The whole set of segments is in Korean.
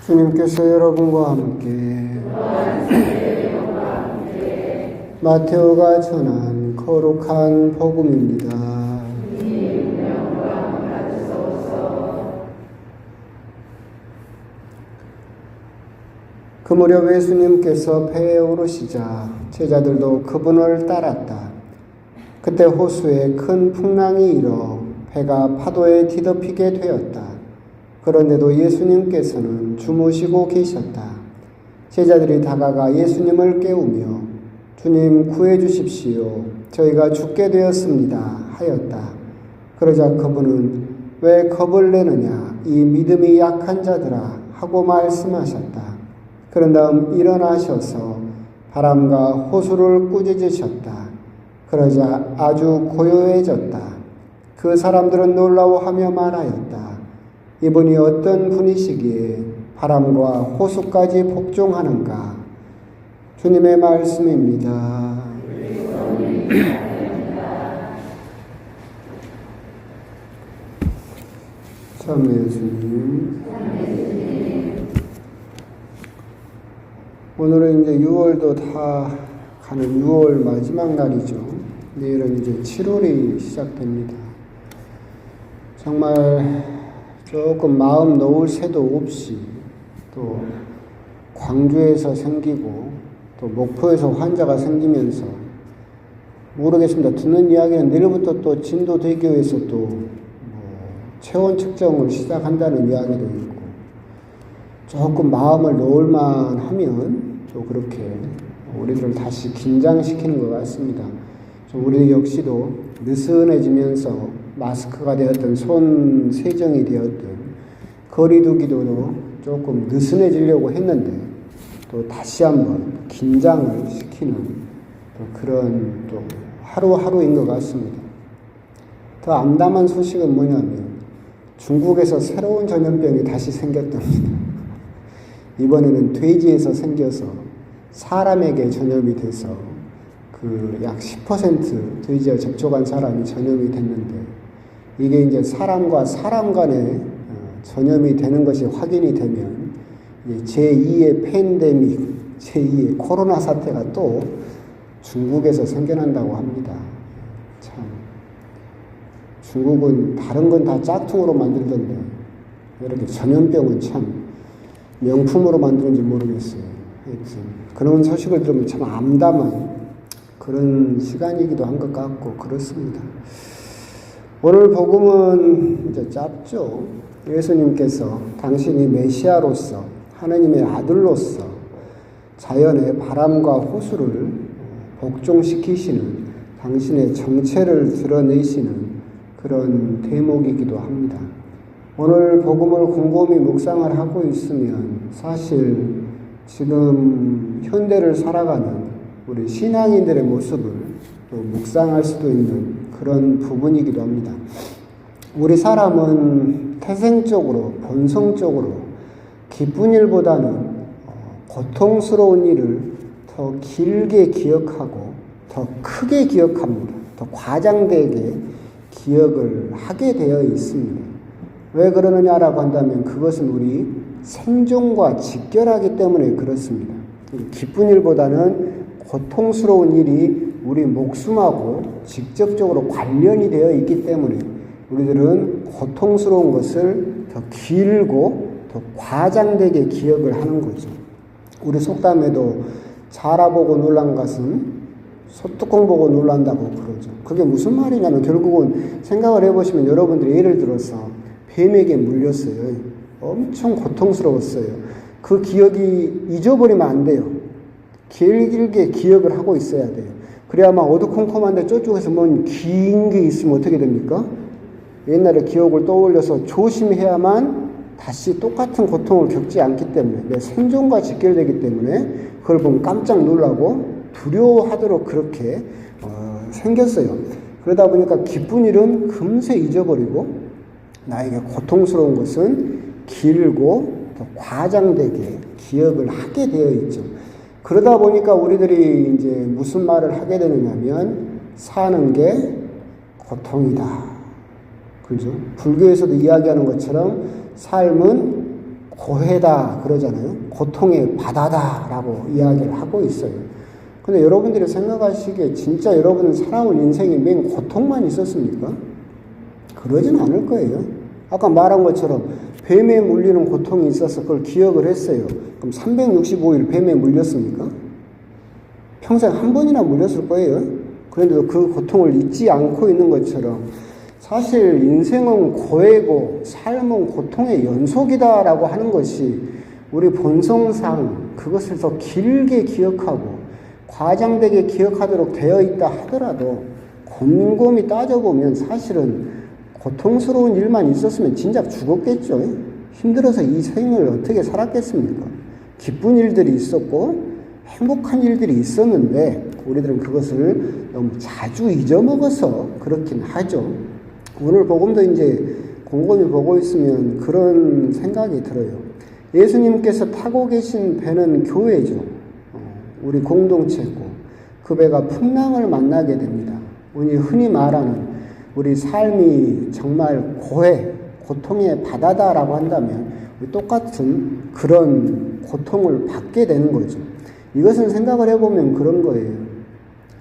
주님께서 여러분과 함께 마테오가 전한 거룩한 복음입니다. 그 무렵 예수님께서 배에 오르시자 제자들도 그분을 따랐다. 그때 호수에 큰 풍랑이 일어 배가 파도에 뒤덮이게 되었다. 그런데도 예수님께서는 주무시고 계셨다. 제자들이 다가가 예수님을 깨우며 주님 구해 주십시오. 저희가 죽게 되었습니다. 하였다. 그러자 그분은 왜 겁을 내느냐? 이 믿음이 약한 자들아 하고 말씀하셨다. 그런 다음 일어나셔서 바람과 호수를 꾸짖으셨다. 그러자 아주 고요해졌다. 그 사람들은 놀라워하며 말하였다. 이분이 어떤 분이시기에 바람과 호수까지 복종하는가? 주님의 말씀입니다. 참여해 주님. 오늘은 이제 6월도 다 가는 6월 마지막 날이죠. 내일은 이제 7월이 시작됩니다. 정말 조금 마음 놓을 새도 없이 또 광주에서 생기고 또 목포에서 환자가 생기면서 모르겠습니다. 듣는 이야기는 내일부터 또 진도대교에서 또 체온 측정을 시작한다는 이야기도 있고 조금 마음을 놓을만 하면 또 그렇게 우리들을 다시 긴장시키는 것 같습니다. 우리 역시도 느슨해지면서 마스크가 되었든 손 세정이 되었든 거리두기도 조금 느슨해지려고 했는데 또 다시 한번 긴장을 시키는 또 그런 또 하루하루인 것 같습니다. 더 암담한 소식은 뭐냐면 중국에서 새로운 전염병이 다시 생겼답니다. 이번에는 돼지에서 생겨서 사람에게 전염이 돼서 그 약 10% 돼지와 접촉한 사람이 전염이 됐는데 이게 이제 사람과 사람 간에 전염이 되는 것이 확인이 되면 제2의 팬데믹, 제2의 코로나 사태가 또 중국에서 생겨난다고 합니다. 참 중국은 다른 건 다 짝퉁으로 만들던데 이렇게 전염병은 참 명품으로 만드는지 모르겠어요. 하여튼 그런 소식을 들으면 참 암담한 그런 시간이기도 한 것 같고 그렇습니다. 오늘 복음은 이제 짧죠. 예수님께서 당신이 메시아로서 하느님의 아들로서 자연의 바람과 호수를 복종시키시는 당신의 정체를 드러내시는 그런 대목이기도 합니다. 오늘 복음을 곰곰이 묵상을 하고 있으면 사실 지금 현대를 살아가는 우리 신앙인들의 모습을 또 묵상할 수도 있는 그런 부분이기도 합니다. 우리 사람은 태생적으로 본성적으로 기쁜 일보다는 고통스러운 일을 더 길게 기억하고 더 크게 기억합니다. 더 과장되게 기억을 하게 되어 있습니다. 왜 그러느냐라고 한다면 그것은 우리 생존과 직결하기 때문에 그렇습니다. 기쁜 일보다는 고통스러운 일이 우리 목숨하고 직접적으로 관련이 되어 있기 때문에 우리들은 고통스러운 것을 더 길고 더 과장되게 기억을 하는 거죠. 우리 속담에도 자라보고 놀란 것은 소뚜껑 보고 놀란다고 그러죠. 그게 무슨 말이냐면 결국은 생각을 해보시면 여러분들이 예를 들어서 뱀에게 물렸어요. 엄청 고통스러웠어요. 그 기억이 잊어버리면 안 돼요. 길게 기억을 하고 있어야 돼요. 그래야만 어두컴컴한데 저쪽에서 뭔 긴 게 있으면 어떻게 됩니까? 옛날의 기억을 떠올려서 조심해야만 다시 똑같은 고통을 겪지 않기 때문에 내 생존과 직결되기 때문에 그걸 보면 깜짝 놀라고 두려워하도록 그렇게 생겼어요. 그러다 보니까 기쁜 일은 금세 잊어버리고 나에게 고통스러운 것은 길고 더 과장되게 기억을 하게 되어 있죠. 그러다 보니까 우리들이 이제 무슨 말을 하게 되느냐면 사는 게 고통이다. 그죠? 불교에서도 이야기하는 것처럼 삶은 고해다 그러잖아요. 고통의 바다다라고 이야기를 하고 있어요. 근데 여러분들이 생각하시기에 진짜 여러분은 살아온 인생이 맨 고통만 있었습니까? 그러진 않을 거예요. 아까 말한 것처럼 뱀에 물리는 고통이 있어서 그걸 기억을 했어요. 그럼 365일 뱀에 물렸습니까? 평생 한 번이나 물렸을 거예요. 그런데도 그 고통을 잊지 않고 있는 것처럼 사실 인생은 고해고 삶은 고통의 연속이다라고 하는 것이 우리 본성상 그것을 더 길게 기억하고 과장되게 기억하도록 되어 있다 하더라도 곰곰이 따져보면 사실은 고통스러운 일만 있었으면 진작 죽었겠죠. 힘들어서 이 생을 어떻게 살았겠습니까? 기쁜 일들이 있었고 행복한 일들이 있었는데 우리들은 그것을 너무 자주 잊어먹어서 그렇긴 하죠. 오늘 복음도 이제 곰곰이 보고 있으면 그런 생각이 들어요. 예수님께서 타고 계신 배는 교회죠. 우리 공동체고 그 배가 풍랑을 만나게 됩니다. 우리 흔히 말하는 우리 삶이 정말 고해, 고통의 바다다라고 한다면 똑같은 그런 고통을 받게 되는 거죠. 이것은 생각을 해보면 그런 거예요.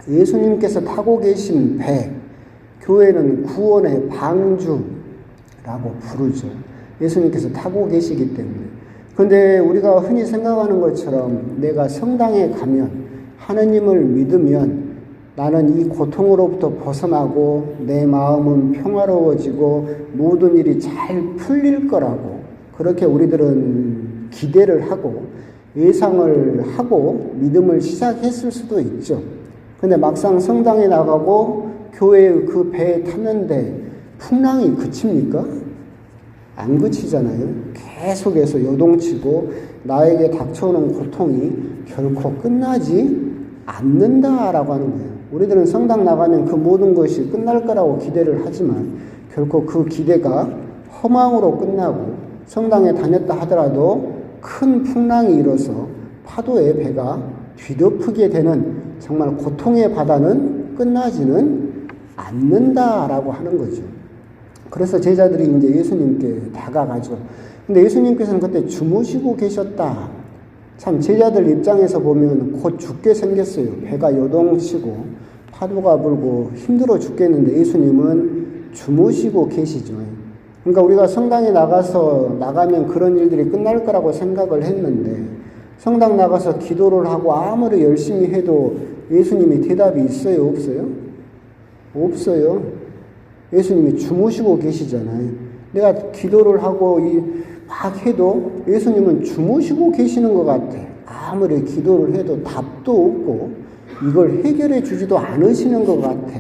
예수님께서 타고 계신 배, 교회는 구원의 방주라고 부르죠. 예수님께서 타고 계시기 때문에. 그런데 우리가 흔히 생각하는 것처럼 내가 성당에 가면 하느님을 믿으면 나는 이 고통으로부터 벗어나고 내 마음은 평화로워지고 모든 일이 잘 풀릴 거라고 그렇게 우리들은 기대를 하고 예상을 하고 믿음을 시작했을 수도 있죠. 근데 막상 성당에 나가고 교회의 그 배에 탔는데 풍랑이 그칩니까? 안 그치잖아요. 계속해서 요동치고 나에게 닥쳐오는 고통이 결코 끝나지 않는다라고 하는 거예요. 우리들은 성당 나가면 그 모든 것이 끝날 거라고 기대를 하지만 결코 그 기대가 허망으로 끝나고 성당에 다녔다 하더라도 큰 풍랑이 일어서 파도에 배가 뒤덮이게 되는 정말 고통의 바다는 끝나지는 않는다라고 하는 거죠. 그래서 제자들이 이제 예수님께 다가가죠. 근데 예수님께서는 그때 주무시고 계셨다. 참 제자들 입장에서 보면 곧 죽게 생겼어요. 배가 요동치고 파도가 불고 힘들어 죽겠는데 예수님은 주무시고 계시죠. 그러니까 우리가 성당에 나가면 그런 일들이 끝날 거라고 생각을 했는데 성당 나가서 기도를 하고 아무리 열심히 해도 예수님이 대답이 있어요? 없어요? 없어요. 예수님이 주무시고 계시잖아요. 내가 기도를 하고 막 해도 예수님은 주무시고 계시는 것 같아. 아무리 기도를 해도 답도 없고 이걸 해결해 주지도 않으시는 것 같아.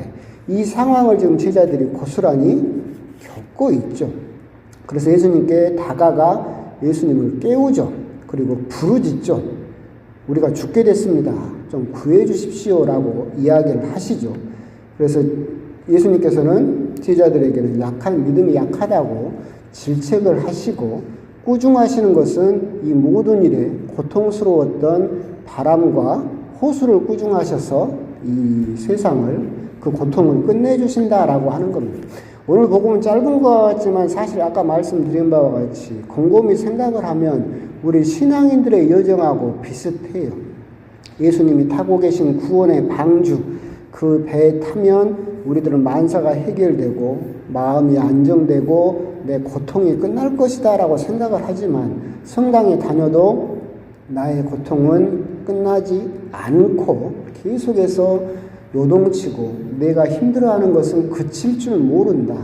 이 상황을 지금 제자들이 고스란히 겪고 있죠. 그래서 예수님께 다가가 예수님을 깨우죠. 그리고 부르짖죠. 우리가 죽게 됐습니다. 좀 구해 주십시오라고 이야기를 하시죠. 그래서 예수님께서는 제자들에게는 믿음이 약하다고 질책을 하시고 꾸중하시는 것은 이 모든 일에 고통스러웠던 바람과 호수를 꾸중하셔서 이 세상을 그 고통을 끝내주신다라고 하는 겁니다. 오늘 복음은 짧은 것 같지만 사실 아까 말씀드린 바와 같이 곰곰이 생각을 하면 우리 신앙인들의 여정하고 비슷해요. 예수님이 타고 계신 구원의 방주, 그 배에 타면 우리들은 만사가 해결되고 마음이 안정되고 내 고통이 끝날 것이다 라고 생각을 하지만 성당에 다녀도 나의 고통은 끝나지 않고 계속해서 요동치고 내가 힘들어하는 것은 그칠 줄 모른다.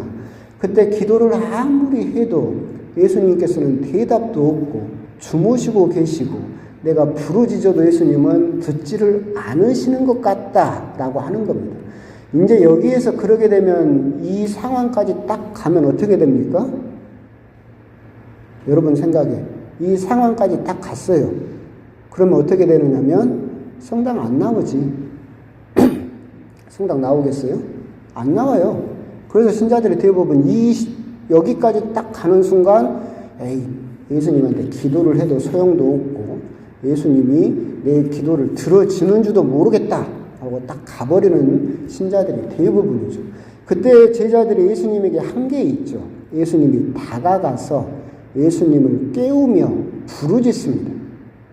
그때 기도를 아무리 해도 예수님께서는 대답도 없고 주무시고 계시고 내가 부르짖어도 예수님은 듣지를 않으시는 것 같다라고 하는 겁니다. 이제 여기에서 그러게 되면 이 상황까지 딱 가면 어떻게 됩니까? 여러분 생각에 이 상황까지 딱 갔어요. 그러면 어떻게 되느냐면 성당 안 나오지. 성당 나오겠어요? 안 나와요. 그래서 신자들이 대부분 여기까지 딱 가는 순간 예수님한테 기도를 해도 소용도 없고 예수님이 내 기도를 들어주는 줄도 모르겠다 하고 딱 가버리는 신자들이 대부분이죠. 그때 제자들이 예수님에게 한 게 있죠. 예수님이 다가가서 예수님을 깨우며 부르짖습니다.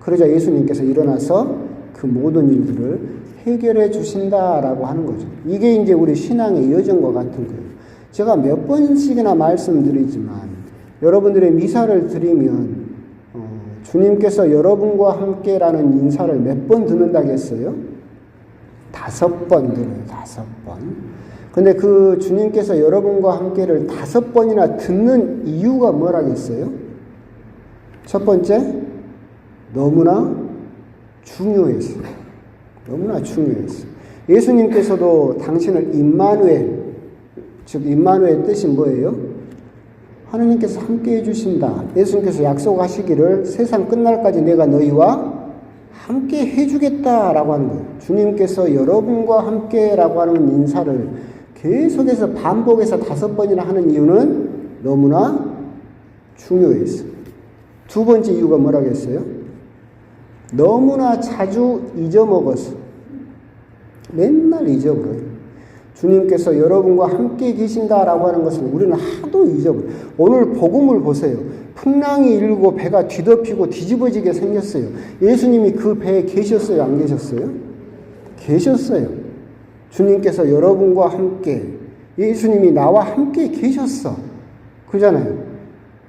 그러자 예수님께서 일어나서 그 모든 일들을 해결해 주신다라고 하는 거죠. 이게 이제 우리 신앙의 여정과 같은 거예요. 제가 몇 번씩이나 말씀드리지만 여러분들의 미사를 드리면 주님께서 여러분과 함께라는 인사를 몇 번 듣는다고 했어요? 5번 들어요. 5번. 근데 그 주님께서 여러분과 함께를 5번이나 듣는 이유가 뭐라겠어요? 첫 번째, 너무나 중요했어요. 너무나 중요했어요. 예수님께서도 당신을 임마누엘, 즉 임마누엘 뜻이 뭐예요? 하나님께서 함께 해주신다. 예수님께서 약속하시기를 세상 끝날까지 내가 너희와 함께 해주겠다라고 하는 거예요. 주님께서 여러분과 함께라고 하는 인사를 계속해서 반복해서 5번이나 하는 이유는 너무나 중요했어요. 두 번째 이유가 뭐라고 했어요? 너무나 자주 잊어먹었어요. 맨날 잊어버려요. 주님께서 여러분과 함께 계신다라고 하는 것을 우리는 하도 잊어버려요. 오늘 복음을 보세요. 풍랑이 일고 배가 뒤덮이고 뒤집어지게 생겼어요. 예수님이 그 배에 계셨어요? 안 계셨어요? 계셨어요. 주님께서 여러분과 함께, 예수님이 나와 함께 계셨어. 그러잖아요.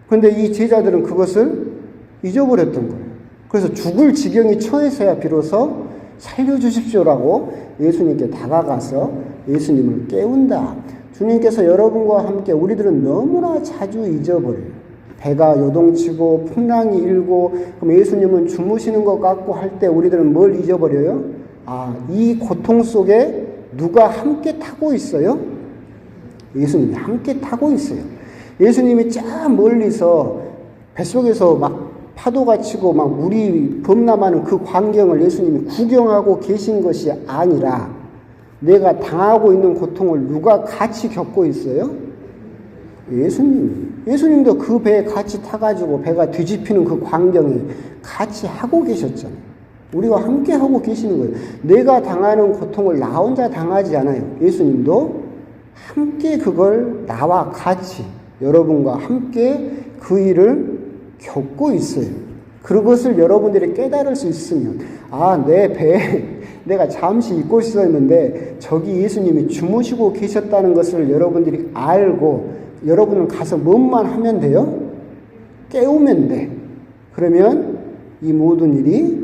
그런데 이 제자들은 그것을 잊어버렸던 거예요. 그래서 죽을 지경이 처해서야 비로소 살려주십시오라고 예수님께 다가가서 예수님을 깨운다. 주님께서 여러분과 함께, 우리들은 너무나 자주 잊어버려요. 배가 요동치고 풍랑이 일고 그럼 예수님은 주무시는 것 같고 할 때 우리들은 뭘 잊어버려요? 이 고통 속에 누가 함께 타고 있어요? 예수님이 함께 타고 있어요. 예수님이 저 멀리서 뱃속에서 막 파도가 치고 막 물이 범람하는 그 광경을 예수님이 구경하고 계신 것이 아니라 내가 당하고 있는 고통을 누가 같이 겪고 있어요? 예수님도 그 배에 같이 타가지고 배가 뒤집히는 그 광경에 같이 하고 계셨잖아요. 우리가 함께 하고 계시는 거예요. 내가 당하는 고통을 나 혼자 당하지 않아요. 예수님도 함께 그걸 나와 같이 여러분과 함께 그 일을 겪고 있어요. 그것을 여러분들이 깨달을 수 있으면 내 배에 내가 잠시 잊고 있었는데 저기 예수님이 주무시고 계셨다는 것을 여러분들이 알고 여러분은 가서 뭐만 하면 돼요? 깨우면 돼. 그러면 이 모든 일이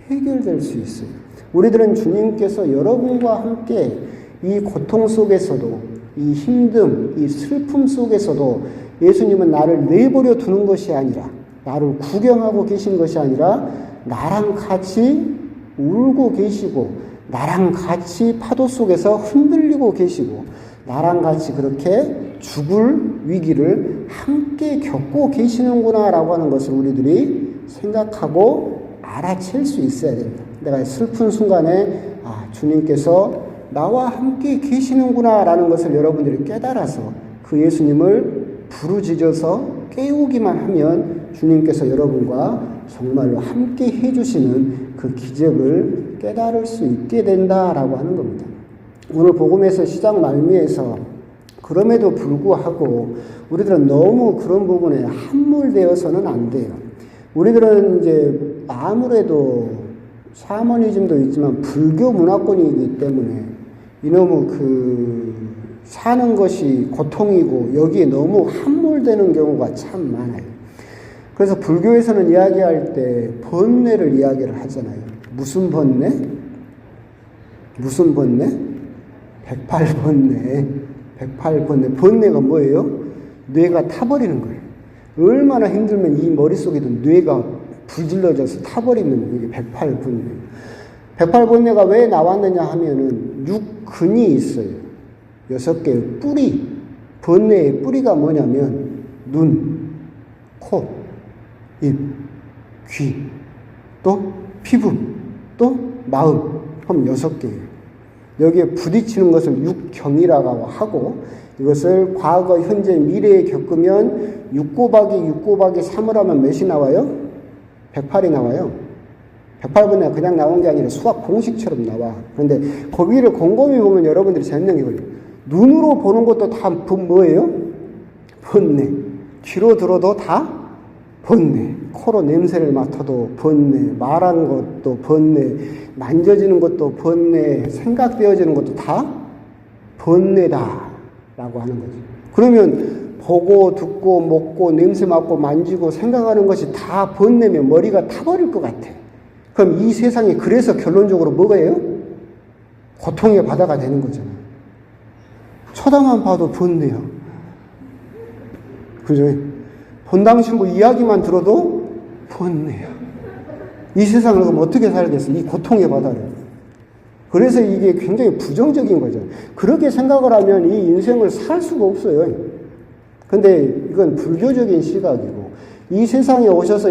해결될 수 있어요. 우리들은 주님께서 여러분과 함께 이 고통 속에서도 이 힘듦, 이 슬픔 속에서도 예수님은 나를 내버려 두는 것이 아니라 나를 구경하고 계신 것이 아니라 나랑 같이 울고 계시고 나랑 같이 파도 속에서 흔들리고 계시고 나랑 같이 그렇게 죽을 위기를 함께 겪고 계시는구나라고 하는 것을 우리들이 생각하고 알아챌 수 있어야 된다. 내가 슬픈 순간에 주님께서 나와 함께 계시는구나라는 것을 여러분들이 깨달아서 그 예수님을 부르짖어서 깨우기만 하면 주님께서 여러분과 정말로 함께 해주시는 그 기적을 깨달을 수 있게 된다라고 하는 겁니다. 오늘 복음에서 시작 말미에서 그럼에도 불구하고 우리들은 너무 그런 부분에 함몰되어서는 안 돼요. 우리들은 이제 아무래도 샤머니즘도 있지만 불교 문화권이기 때문에 이놈의 사는 것이 고통이고 여기에 너무 함몰되는 경우가 참 많아요. 그래서 불교에서는 이야기할 때 번뇌를 이야기를 하잖아요. 무슨 번뇌? 무슨 번뇌? 108번뇌. 108번뇌. 번뇌가 뭐예요? 뇌가 타버리는 거예요. 얼마나 힘들면 이 머릿속에도 뇌가 불질러져서 타버리는 이게 108번뇌. 108번뇌가 왜 나왔느냐 하면은 6근이 있어요. 6개의 뿌리. 번뇌의 뿌리가 뭐냐면 눈, 코, 입, 귀, 또 피부, 또 마음. 그럼 6개예요. 여기에 부딪히는 것을 육경이라고 하고 이것을 과거, 현재, 미래에 겪으면 6 곱하기 3을 하면 몇이 나와요? 108이 나와요. 108번뇌가 그냥 나온 게 아니라 수학 공식처럼 나와. 그런데 거기를 곰곰이 보면 여러분들이 재밌는 게 걸려요. 눈으로 보는 것도 다 뭐예요? 번뇌. 귀로 들어도 다 번뇌. 코로 냄새를 맡아도 번뇌, 말한 것도 번뇌, 만져지는 것도 번뇌, 생각되어지는 것도 다 번뇌다라고 하는 거죠. 그러면 보고 듣고 먹고 냄새 맡고 만지고 생각하는 것이 다 번뇌면 머리가 타버릴 것 같아. 그럼 이 세상이 그래서 결론적으로 뭐예요? 고통의 바다가 되는 거잖아요. 쳐다만 봐도 번뇌야. 그죠? 본당 신부 이야기만 들어도 번뇌야. 이 세상을 그럼 어떻게 살겠어? 이 고통의 바다를. 그래서 이게 굉장히 부정적인 거죠. 그렇게 생각을 하면 이 인생을 살 수가 없어요. 근데 이건 불교적인 시각이고, 이 세상에 오셔서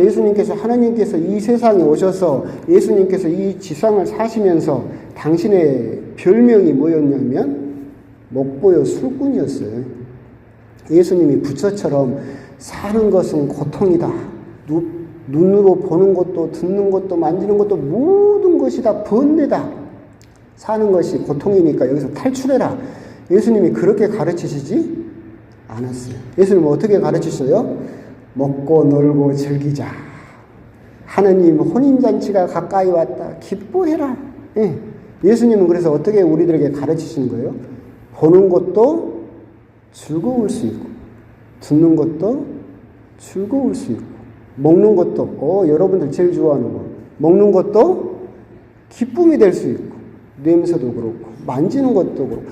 하나님께서 이 세상에 오셔서 예수님께서 이 지상을 사시면서 당신의 별명이 뭐였냐면 목보여 술꾼이었어요. 예수님이 부처처럼 사는 것은 고통이다. 눈으로 보는 것도 듣는 것도 만지는 것도 모든 것이 다 번뇌다. 사는 것이 고통이니까 여기서 탈출해라. 예수님이 그렇게 가르치시지 않았어요. 예수님은 어떻게 가르치셔요? 먹고 놀고 즐기자. 하느님 혼인잔치가 가까이 왔다. 기뻐해라. 예. 예수님은 그래서 어떻게 우리들에게 가르치시는 거예요? 보는 것도 즐거울 수 있고, 듣는 것도 즐거울 수 있고, 먹는 것도, 여러분들 제일 좋아하는 거, 먹는 것도 기쁨이 될 수 있고, 냄새도 그렇고, 만지는 것도 그렇고.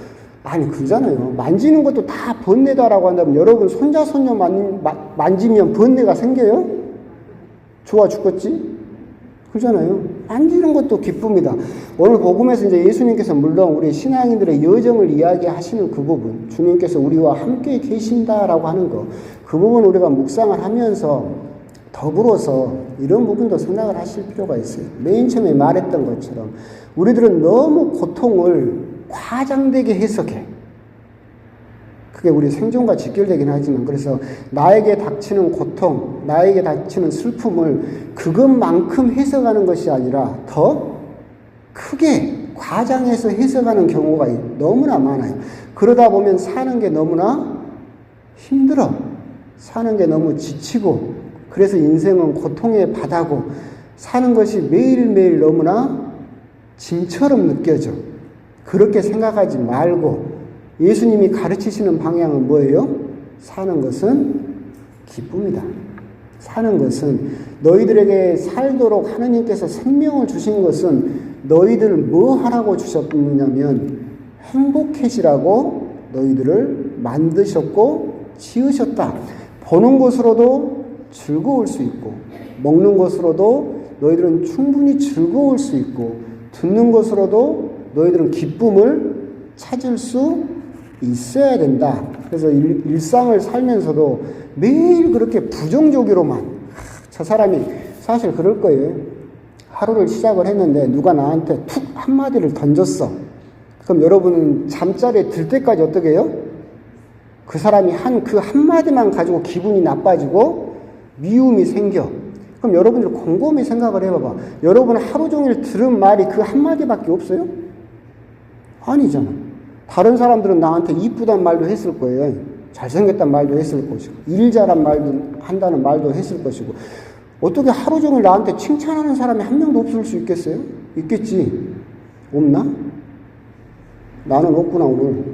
아니, 그러잖아요. 만지는 것도 다 번뇌다라고 한다면 여러분 손자, 손녀 만지면 번뇌가 생겨요? 좋아 죽겠지? 그러잖아요. 만지는 것도 기쁨이다. 오늘 복음에서 이제 예수님께서 물론 우리 신앙인들의 여정을 이야기하시는 그 부분, 주님께서 우리와 함께 계신다라고 하는 거, 그 부분 우리가 묵상을 하면서 더불어서 이런 부분도 생각을 하실 필요가 있어요. 맨 처음에 말했던 것처럼 우리들은 너무 고통을 과장되게 해석해. 그게 우리 생존과 직결되긴 하지만, 그래서 나에게 닥치는 고통, 나에게 닥치는 슬픔을 그것만큼 해석하는 것이 아니라 더 크게 과장해서 해석하는 경우가 너무나 많아요. 그러다 보면 사는 게 너무나 힘들어. 사는 게 너무 지치고, 그래서 인생은 고통의 바다고, 사는 것이 매일매일 너무나 짐처럼 느껴져. 그렇게 생각하지 말고 예수님이 가르치시는 방향은 뭐예요? 사는 것은 기쁨이다. 사는 것은 너희들에게 살도록 하나님께서 생명을 주신 것은 너희들을 뭐 하라고 주셨느냐면 행복해지라고 너희들을 만드셨고 지으셨다. 보는 것으로도 즐거울 수 있고, 먹는 것으로도 너희들은 충분히 즐거울 수 있고, 듣는 것으로도 너희들은 기쁨을 찾을 수 있어야 된다. 그래서 일상을 살면서도 매일 그렇게 부정적으로만, 저 사람이 사실 그럴 거예요. 하루를 시작을 했는데 누가 나한테 툭 한마디를 던졌어. 그럼 여러분은 잠자리에 들 때까지 어떻게 해요? 그 사람이 한 그 한마디만 가지고 기분이 나빠지고 미움이 생겨. 그럼 여러분들 곰곰이 생각을 해봐봐. 여러분 하루 종일 들은 말이 그 한마디밖에 없어요? 아니잖아. 다른 사람들은 나한테 이쁘단 말도 했을 거예요. 잘생겼단 말도 했을 것이고, 일 잘한 말도 한다는 말도 했을 것이고, 어떻게 하루 종일 나한테 칭찬하는 사람이 한 명도 없을 수 있겠어요? 있겠지. 없나? 나는 없구나. 오늘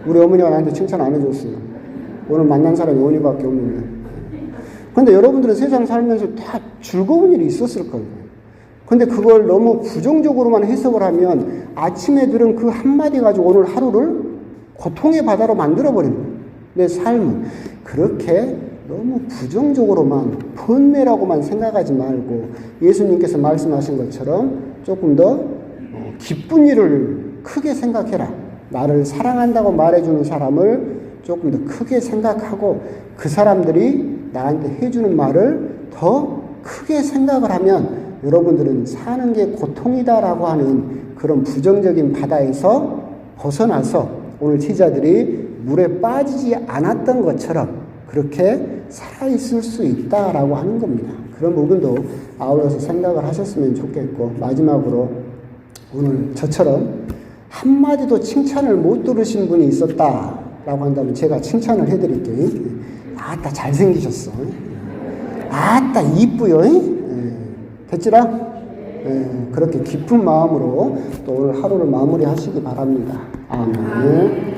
우리 어머니가 나한테 칭찬 안 해줬어요. 오늘 만난 사람이 원희밖에 없는데. 근데 여러분들은 세상 살면서 다 즐거운 일이 있었을 거예요. 근데 그걸 너무 부정적으로만 해석을 하면 아침에 들은 그 한마디 가지고 오늘 하루를 고통의 바다로 만들어버린 거예요. 내 삶은. 그렇게 너무 부정적으로만, 번뇌라고만 생각하지 말고 예수님께서 말씀하신 것처럼 조금 더 기쁜 일을 크게 생각해라. 나를 사랑한다고 말해주는 사람을 조금 더 크게 생각하고, 그 사람들이 나한테 해주는 말을 더 크게 생각을 하면 여러분들은 사는 게 고통이다라고 하는 그런 부정적인 바다에서 벗어나서 오늘 제자들이 물에 빠지지 않았던 것처럼 그렇게 살아있을 수 있다라고 하는 겁니다. 그런 부분도 아울러서 생각을 하셨으면 좋겠고, 마지막으로 오늘 저처럼 한마디도 칭찬을 못 들으신 분이 있었다라고 한다면 제가 칭찬을 해드릴게요. 아따 잘생기셨어. 아따 이쁘요. 됐지라? 그렇게 깊은 마음으로 또 오늘 하루를 마무리하시기 바랍니다. 아멘.